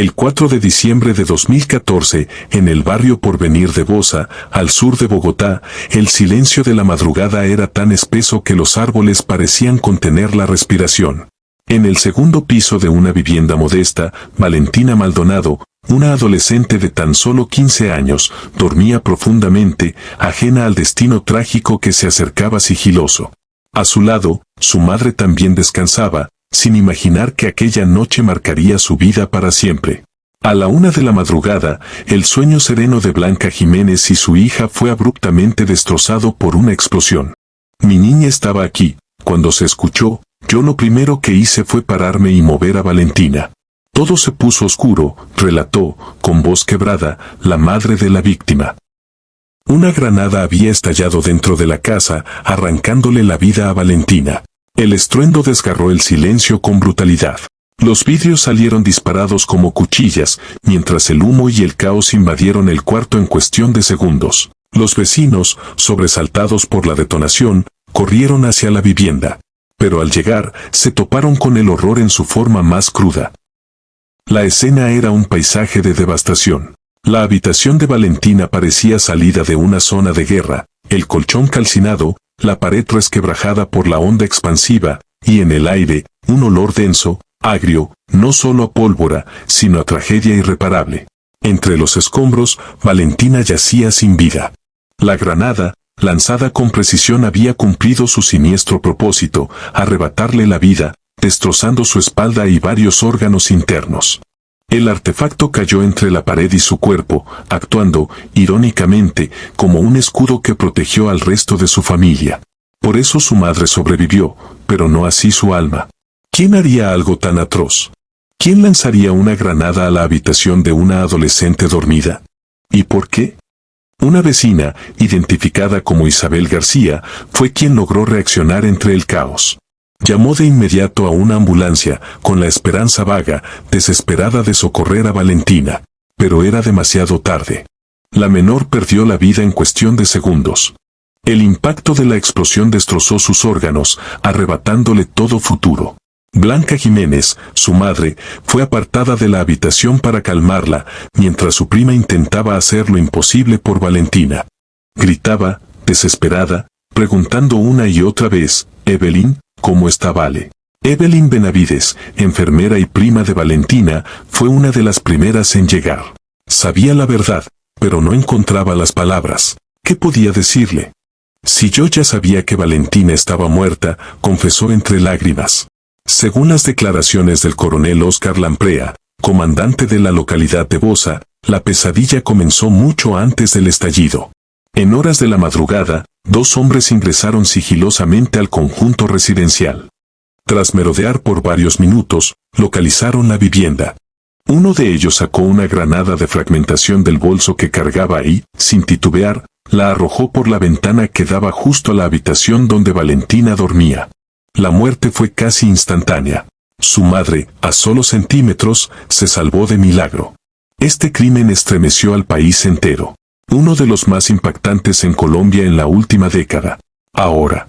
El 4 de diciembre de 2014, en el barrio Porvenir de Bosa, al sur de Bogotá, el silencio de la madrugada era tan espeso que los árboles parecían contener la respiración. En el segundo piso de una vivienda modesta, Valentina Maldonado, una adolescente de tan solo 15 años, dormía profundamente, ajena al destino trágico que se acercaba sigiloso. A su lado, su madre también descansaba, sin imaginar que aquella noche marcaría su vida para siempre. A la 1 de la madrugada, el sueño sereno de Blanca Jiménez y su hija fue abruptamente destrozado por una explosión. Mi niña estaba aquí. Cuando se escuchó, yo lo primero que hice fue pararme y mover a Valentina. Todo se puso oscuro, relató, con voz quebrada, la madre de la víctima. Una granada había estallado dentro de la casa, arrancándole la vida a Valentina. El estruendo desgarró el silencio con brutalidad. Los vidrios salieron disparados como cuchillas, mientras el humo y el caos invadieron el cuarto en cuestión de segundos. Los vecinos, sobresaltados por la detonación, corrieron hacia la vivienda. Pero al llegar, se toparon con el horror en su forma más cruda. La escena era un paisaje de devastación. La habitación de Valentina parecía salida de una zona de guerra, el colchón calcinado, la pared resquebrajada por la onda expansiva, y en el aire, un olor denso, agrio, no solo a pólvora, sino a tragedia irreparable. Entre los escombros, Valentina yacía sin vida. La granada, lanzada con precisión, había cumplido su siniestro propósito, arrebatarle la vida, destrozando su espalda y varios órganos internos. El artefacto cayó entre la pared y su cuerpo, actuando, irónicamente, como un escudo que protegió al resto de su familia. Por eso su madre sobrevivió, pero no así su alma. ¿Quién haría algo tan atroz? ¿Quién lanzaría una granada a la habitación de una adolescente dormida? ¿Y por qué? Una vecina, identificada como Isabel García, fue quien logró reaccionar entre el caos. Llamó de inmediato a una ambulancia, con la esperanza vaga, desesperada de socorrer a Valentina. Pero era demasiado tarde. La menor perdió la vida en cuestión de segundos. El impacto de la explosión destrozó sus órganos, arrebatándole todo futuro. Blanca Jiménez, su madre, fue apartada de la habitación para calmarla, mientras su prima intentaba hacer lo imposible por Valentina. Gritaba, desesperada, preguntando una y otra vez, «Evelyn, ¿cómo está Vale?». Evelyn Benavides, enfermera y prima de Valentina, fue una de las primeras en llegar. Sabía la verdad, pero no encontraba las palabras. ¿Qué podía decirle? «Si yo ya sabía que Valentina estaba muerta», confesó entre lágrimas. Según las declaraciones del coronel Oscar Lamprea, comandante de la localidad de Bosa, la pesadilla comenzó mucho antes del estallido. En horas de la madrugada, 2 hombres ingresaron sigilosamente al conjunto residencial. Tras merodear por varios minutos, localizaron la vivienda. Uno de ellos sacó una granada de fragmentación del bolso que cargaba y, sin titubear, la arrojó por la ventana que daba justo a la habitación donde Valentina dormía. La muerte fue casi instantánea. Su madre, a solo centímetros, se salvó de milagro. Este crimen estremeció al país entero. Uno de los más impactantes en Colombia en la última década. Ahora,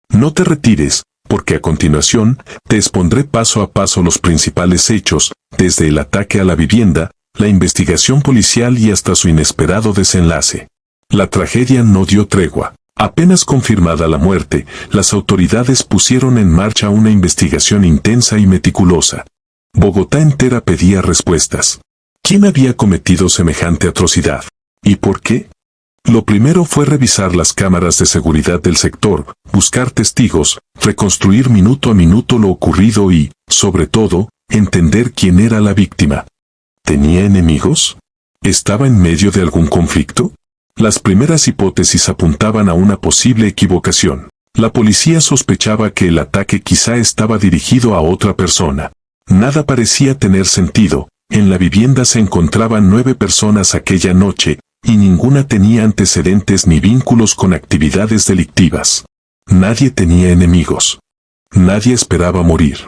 no te retires, porque a continuación, te expondré paso a paso los principales hechos, desde el ataque a la vivienda, la investigación policial y hasta su inesperado desenlace. La tragedia no dio tregua. Apenas confirmada la muerte, las autoridades pusieron en marcha una investigación intensa y meticulosa. Bogotá entera pedía respuestas. ¿Quién había cometido semejante atrocidad? ¿Y por qué? Lo primero fue revisar las cámaras de seguridad del sector, buscar testigos, reconstruir minuto a minuto lo ocurrido y, sobre todo, entender quién era la víctima. ¿Tenía enemigos? ¿Estaba en medio de algún conflicto? Las primeras hipótesis apuntaban a una posible equivocación. La policía sospechaba que el ataque quizá estaba dirigido a otra persona. Nada parecía tener sentido. En la vivienda se encontraban 9 personas aquella noche, y ninguna tenía antecedentes ni vínculos con actividades delictivas. Nadie tenía enemigos. Nadie esperaba morir.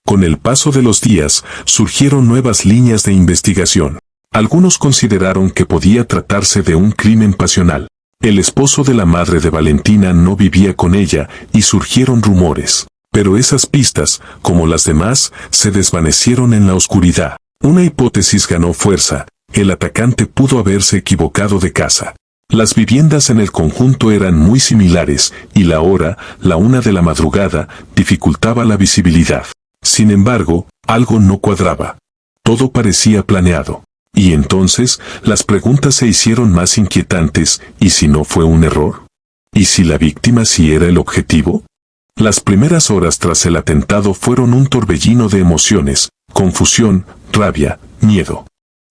Con el paso de los días, surgieron nuevas líneas de investigación. Algunos consideraron que podía tratarse de un crimen pasional. El esposo de la madre de Valentina no vivía con ella, y surgieron rumores. Pero esas pistas, como las demás, se desvanecieron en la oscuridad. Una hipótesis ganó fuerza: el atacante pudo haberse equivocado de casa. Las viviendas en el conjunto eran muy similares, y la hora, la 1 de la madrugada, dificultaba la visibilidad. Sin embargo, algo no cuadraba. Todo parecía planeado. Y entonces, las preguntas se hicieron más inquietantes: ¿y si no fue un error? ¿Y si la víctima sí era el objetivo? Las primeras horas tras el atentado fueron un torbellino de emociones: confusión, rabia, miedo.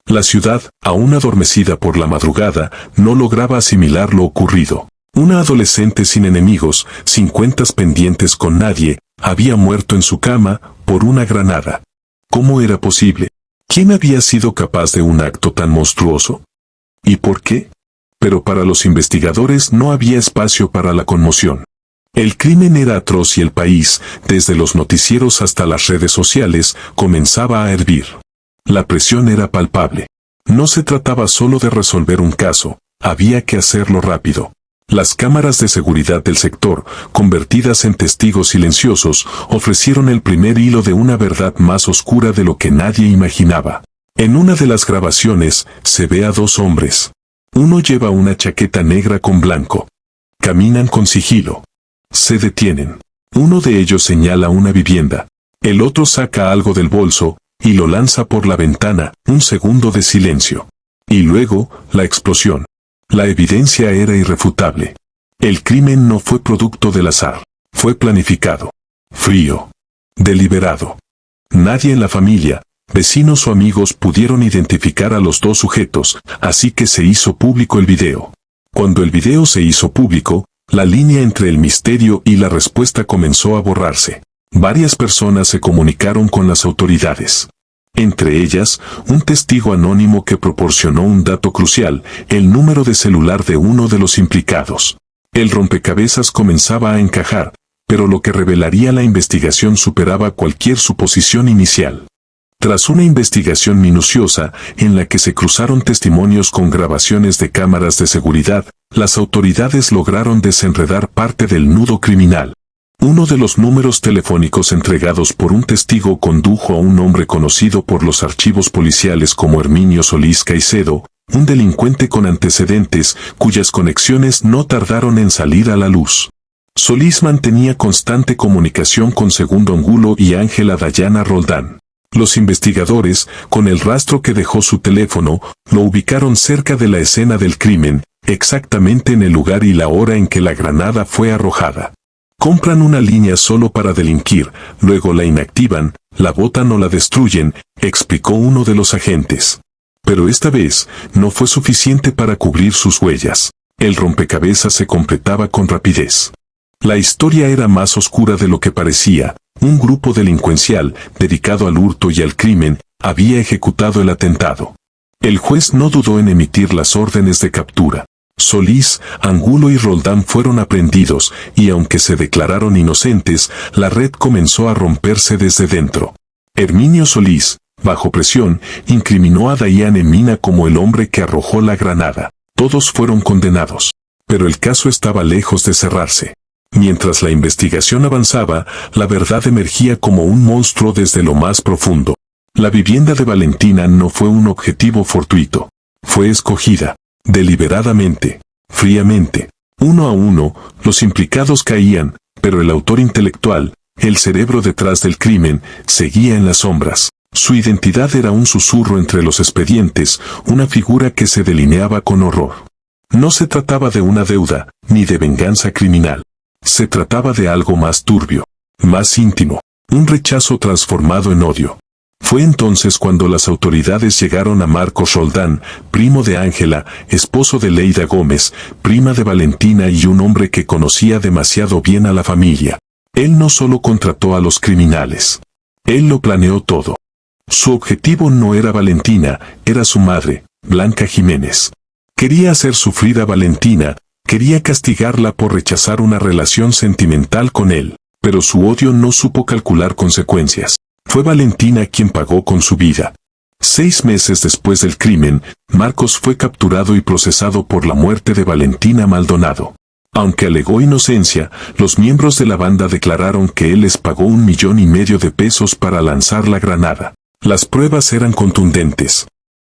La ciudad, aún adormecida por la madrugada, no lograba asimilar lo ocurrido. Una adolescente sin enemigos, sin cuentas pendientes con nadie, había muerto en su cama por una granada. ¿Cómo era posible? ¿Quién había sido capaz de un acto tan monstruoso? ¿Y por qué? Pero para los investigadores no había espacio para la conmoción. El crimen era atroz y el país, desde los noticieros hasta las redes sociales, comenzaba a hervir. La presión era palpable. No se trataba solo de resolver un caso, había que hacerlo rápido. Las cámaras de seguridad del sector, convertidas en testigos silenciosos, ofrecieron el primer hilo de una verdad más oscura de lo que nadie imaginaba. En una de las grabaciones, se ve a dos hombres. Uno lleva una chaqueta negra con blanco. Caminan con sigilo. Se detienen. Uno de ellos señala una vivienda. El otro saca algo del bolso y lo lanza por la ventana. Un segundo de silencio. Y luego, la explosión. La evidencia era irrefutable. El crimen no fue producto del azar. Fue planificado. Frío. Deliberado. Nadie en la familia, vecinos o amigos pudieron identificar a los dos sujetos, así que se hizo público el video. Cuando el video se hizo público, la línea entre el misterio y la respuesta comenzó a borrarse. Varias personas se comunicaron con las autoridades. Entre ellas, un testigo anónimo que proporcionó un dato crucial: el número de celular de uno de los implicados. El rompecabezas comenzaba a encajar, pero lo que revelaría la investigación superaba cualquier suposición inicial. Tras una investigación minuciosa, en la que se cruzaron testimonios con grabaciones de cámaras de seguridad, las autoridades lograron desenredar parte del nudo criminal. Uno de los números telefónicos entregados por un testigo condujo a un hombre conocido por los archivos policiales como Herminio Solís Caicedo, un delincuente con antecedentes cuyas conexiones no tardaron en salir a la luz. Solís mantenía constante comunicación con Segundo Angulo y Ángela Dayana Roldán. Los investigadores, con el rastro que dejó su teléfono, lo ubicaron cerca de la escena del crimen, exactamente en el lugar y la hora en que la granada fue arrojada. Compran una línea solo para delinquir, luego la inactivan, la botan o la destruyen, explicó uno de los agentes. Pero esta vez, no fue suficiente para cubrir sus huellas. El rompecabezas se completaba con rapidez. La historia era más oscura de lo que parecía. Un grupo delincuencial, dedicado al hurto y al crimen, había ejecutado el atentado. El juez no dudó en emitir las órdenes de captura. Solís, Angulo y Roldán fueron aprehendidos, y aunque se declararon inocentes, la red comenzó a romperse desde dentro. Herminio Solís, bajo presión, incriminó a Dayane Mina como el hombre que arrojó la granada. Todos fueron condenados. Pero el caso estaba lejos de cerrarse. Mientras la investigación avanzaba, la verdad emergía como un monstruo desde lo más profundo. La vivienda de Valentina no fue un objetivo fortuito. Fue escogida. Deliberadamente, fríamente. Uno a uno, los implicados caían, pero el autor intelectual, el cerebro detrás del crimen, seguía en las sombras. Su identidad era un susurro entre los expedientes, una figura que se delineaba con horror. No se trataba de una deuda, ni de venganza criminal. Se trataba de algo más turbio, más íntimo, un rechazo transformado en odio. Fue entonces cuando las autoridades llegaron a Marcos Roldán, primo de Ángela, esposo de Leida Gómez, prima de Valentina y un hombre que conocía demasiado bien a la familia. Él no solo contrató a los criminales. Él lo planeó todo. Su objetivo no era Valentina, era su madre, Blanca Jiménez. Quería hacer sufrir a Valentina, quería castigarla por rechazar una relación sentimental con él, pero su odio no supo calcular consecuencias. Fue Valentina quien pagó con su vida. 6 meses después del crimen, Marcos fue capturado y procesado por la muerte de Valentina Maldonado. Aunque alegó inocencia, los miembros de la banda declararon que él les pagó $1,5 millones de pesos para lanzar la granada. Las pruebas eran contundentes.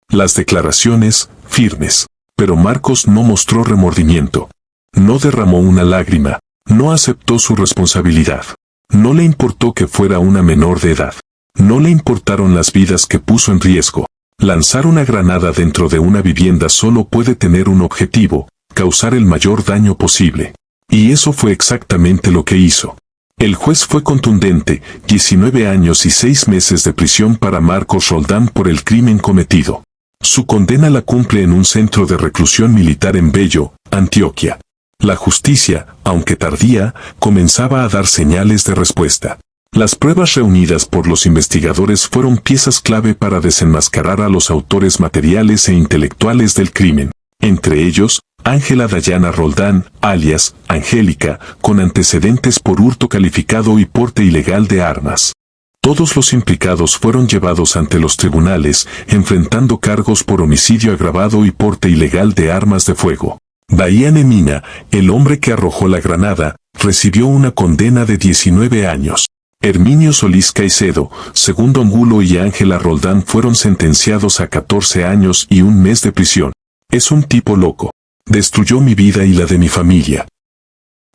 Las declaraciones, firmes. Pero Marcos no mostró remordimiento. No derramó una lágrima. No aceptó su responsabilidad. No le importó que fuera una menor de edad. No le importaron las vidas que puso en riesgo. Lanzar una granada dentro de una vivienda solo puede tener un objetivo: causar el mayor daño posible. Y eso fue exactamente lo que hizo. El juez fue contundente: 19 años y 6 meses de prisión para Marcos Roldán por el crimen cometido. Su condena la cumple en un centro de reclusión militar en Bello, Antioquia. La justicia, aunque tardía, comenzaba a dar señales de respuesta. Las pruebas reunidas por los investigadores fueron piezas clave para desenmascarar a los autores materiales e intelectuales del crimen. Entre ellos, Ángela Dayana Roldán, alias Angélica, con antecedentes por hurto calificado y porte ilegal de armas. Todos los implicados fueron llevados ante los tribunales, enfrentando cargos por homicidio agravado y porte ilegal de armas de fuego. Bahía Emina, el hombre que arrojó la granada, recibió una condena de 19 años. Herminio Solís Caicedo, Segundo Angulo y Ángela Roldán fueron sentenciados a 14 años y 1 mes de prisión. Es un tipo loco. Destruyó mi vida y la de mi familia.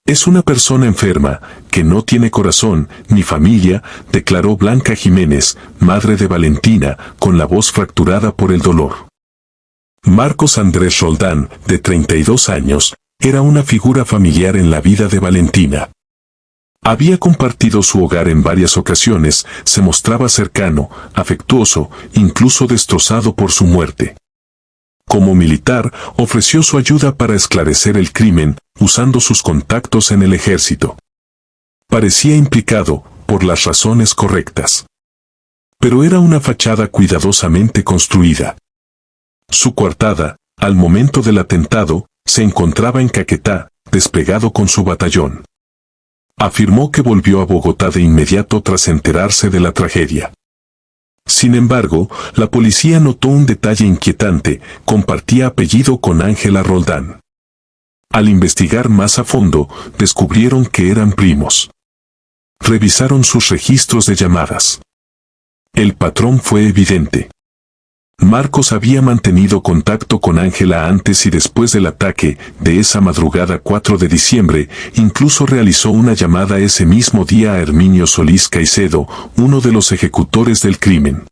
Es una persona enferma, que no tiene corazón ni familia, declaró Blanca Jiménez, madre de Valentina, con la voz fracturada por el dolor. Marcos Andrés Roldán, de 32 años, era una figura familiar en la vida de Valentina. Había compartido su hogar en varias ocasiones, se mostraba cercano, afectuoso, incluso destrozado por su muerte. Como militar, ofreció su ayuda para esclarecer el crimen, usando sus contactos en el ejército. Parecía implicado, por las razones correctas. Pero era una fachada cuidadosamente construida. Su coartada, al momento del atentado, se encontraba en Caquetá, desplegado con su batallón. Afirmó que volvió a Bogotá de inmediato tras enterarse de la tragedia. Sin embargo, la policía notó un detalle inquietante: compartía apellido con Ángela Roldán. Al investigar más a fondo, descubrieron que eran primos. Revisaron sus registros de llamadas. El patrón fue evidente. Marcos había mantenido contacto con Ángela antes y después del ataque. De esa madrugada 4 de diciembre, incluso realizó una llamada ese mismo día a Herminio Solís Caicedo, uno de los ejecutores del crimen.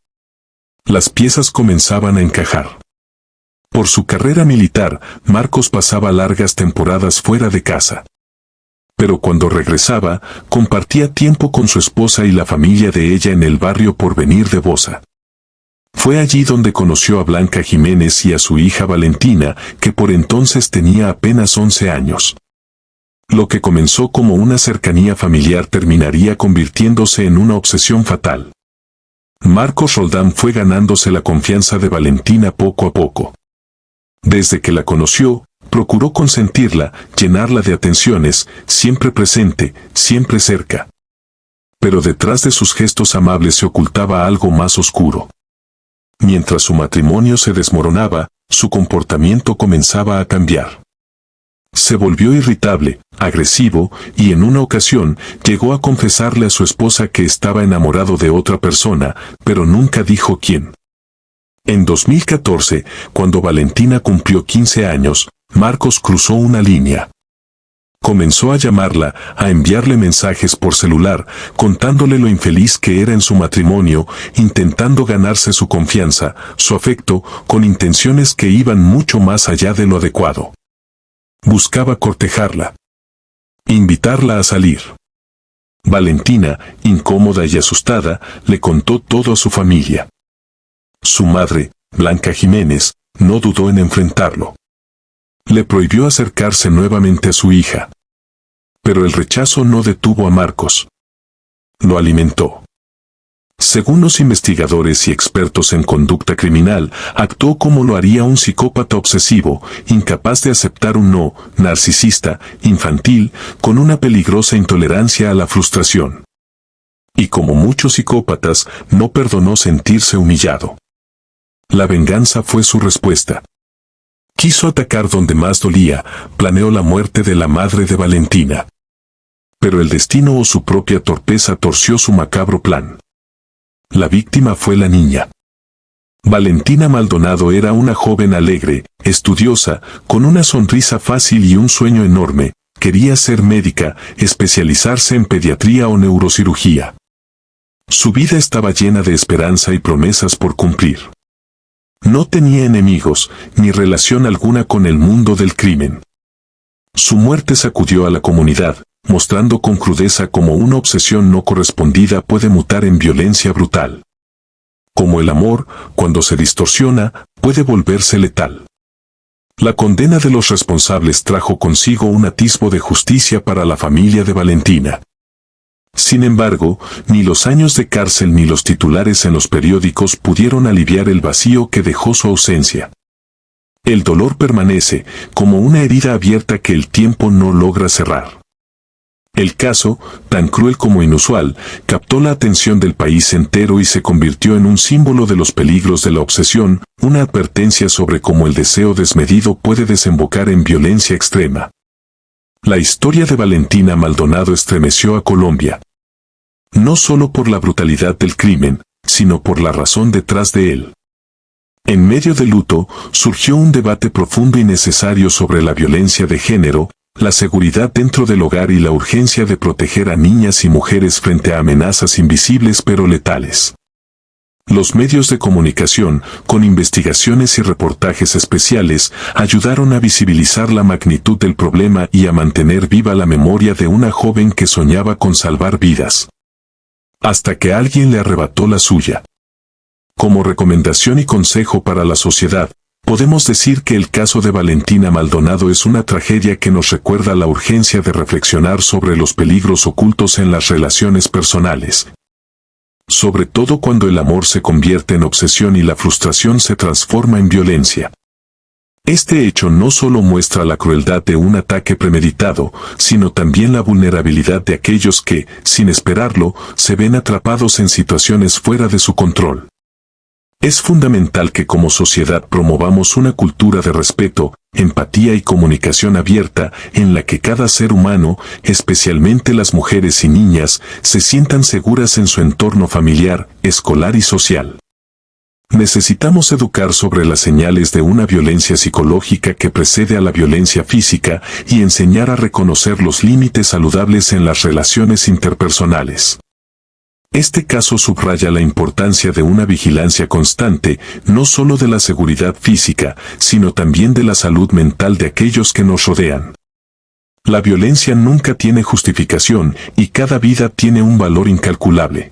Las piezas comenzaban a encajar. Por su carrera militar, Marcos pasaba largas temporadas fuera de casa. Pero cuando regresaba, compartía tiempo con su esposa y la familia de ella en el barrio Porvenir de Bosa. Fue allí donde conoció a Blanca Jiménez y a su hija Valentina, que por entonces tenía apenas 11 años. Lo que comenzó como una cercanía familiar terminaría convirtiéndose en una obsesión fatal. Marcos Roldán fue ganándose la confianza de Valentina poco a poco. Desde que la conoció, procuró consentirla, llenarla de atenciones, siempre presente, siempre cerca. Pero detrás de sus gestos amables se ocultaba algo más oscuro. Mientras su matrimonio se desmoronaba, su comportamiento comenzaba a cambiar. Se volvió irritable, agresivo, y en una ocasión llegó a confesarle a su esposa que estaba enamorado de otra persona, pero nunca dijo quién. En 2014, cuando Valentina cumplió 15 años, Marcos cruzó una línea. Comenzó a llamarla, a enviarle mensajes por celular, contándole lo infeliz que era en su matrimonio, intentando ganarse su confianza, su afecto, con intenciones que iban mucho más allá de lo adecuado. Buscaba cortejarla. Invitarla a salir. Valentina, incómoda y asustada, le contó todo a su familia. Su madre, Blanca Jiménez, no dudó en enfrentarlo. Le prohibió acercarse nuevamente a su hija. Pero el rechazo no detuvo a Marcos. Lo alimentó. Según los investigadores y expertos en conducta criminal, actuó como lo haría un psicópata obsesivo, incapaz de aceptar un no, narcisista, infantil, con una peligrosa intolerancia a la frustración. Y como muchos psicópatas, no perdonó sentirse humillado. La venganza fue su respuesta. Quiso atacar donde más dolía, planeó la muerte de la madre de Valentina. Pero el destino o su propia torpeza torció su macabro plan. La víctima fue la niña. Valentina Maldonado era una joven alegre, estudiosa, con una sonrisa fácil y un sueño enorme. Quería ser médica, especializarse en pediatría o neurocirugía. Su vida estaba llena de esperanza y promesas por cumplir. No tenía enemigos, ni relación alguna con el mundo del crimen. Su muerte sacudió a la comunidad, mostrando con crudeza cómo una obsesión no correspondida puede mutar en violencia brutal. Como el amor, cuando se distorsiona, puede volverse letal. La condena de los responsables trajo consigo un atisbo de justicia para la familia de Valentina. Sin embargo, ni los años de cárcel ni los titulares en los periódicos pudieron aliviar el vacío que dejó su ausencia. El dolor permanece, como una herida abierta que el tiempo no logra cerrar. El caso, tan cruel como inusual, captó la atención del país entero y se convirtió en un símbolo de los peligros de la obsesión, una advertencia sobre cómo el deseo desmedido puede desembocar en violencia extrema. La historia de Valentina Maldonado estremeció a Colombia. No solo por la brutalidad del crimen, sino por la razón detrás de él. En medio del luto, surgió un debate profundo y necesario sobre la violencia de género, la seguridad dentro del hogar y la urgencia de proteger a niñas y mujeres frente a amenazas invisibles pero letales. Los medios de comunicación, con investigaciones y reportajes especiales, ayudaron a visibilizar la magnitud del problema y a mantener viva la memoria de una joven que soñaba con salvar vidas. Hasta que alguien le arrebató la suya. Como recomendación y consejo para la sociedad, podemos decir que el caso de Valentina Maldonado es una tragedia que nos recuerda la urgencia de reflexionar sobre los peligros ocultos en las relaciones personales. Sobre todo cuando el amor se convierte en obsesión y la frustración se transforma en violencia. Este hecho no solo muestra la crueldad de un ataque premeditado, sino también la vulnerabilidad de aquellos que, sin esperarlo, se ven atrapados en situaciones fuera de su control. Es fundamental que como sociedad promovamos una cultura de respeto, empatía y comunicación abierta en la que cada ser humano, especialmente las mujeres y niñas, se sientan seguras en su entorno familiar, escolar y social. Necesitamos educar sobre las señales de una violencia psicológica que precede a la violencia física y enseñar a reconocer los límites saludables en las relaciones interpersonales. Este caso subraya la importancia de una vigilancia constante, no solo de la seguridad física, sino también de la salud mental de aquellos que nos rodean. La violencia nunca tiene justificación y cada vida tiene un valor incalculable.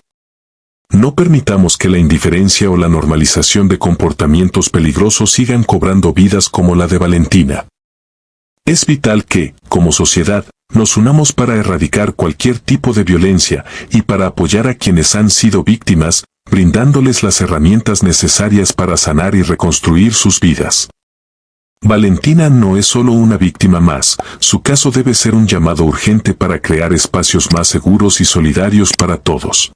No permitamos que la indiferencia o la normalización de comportamientos peligrosos sigan cobrando vidas como la de Valentina. Es vital que, como sociedad, nos unamos para erradicar cualquier tipo de violencia y para apoyar a quienes han sido víctimas, brindándoles las herramientas necesarias para sanar y reconstruir sus vidas. Valentina no es solo una víctima más, su caso debe ser un llamado urgente para crear espacios más seguros y solidarios para todos.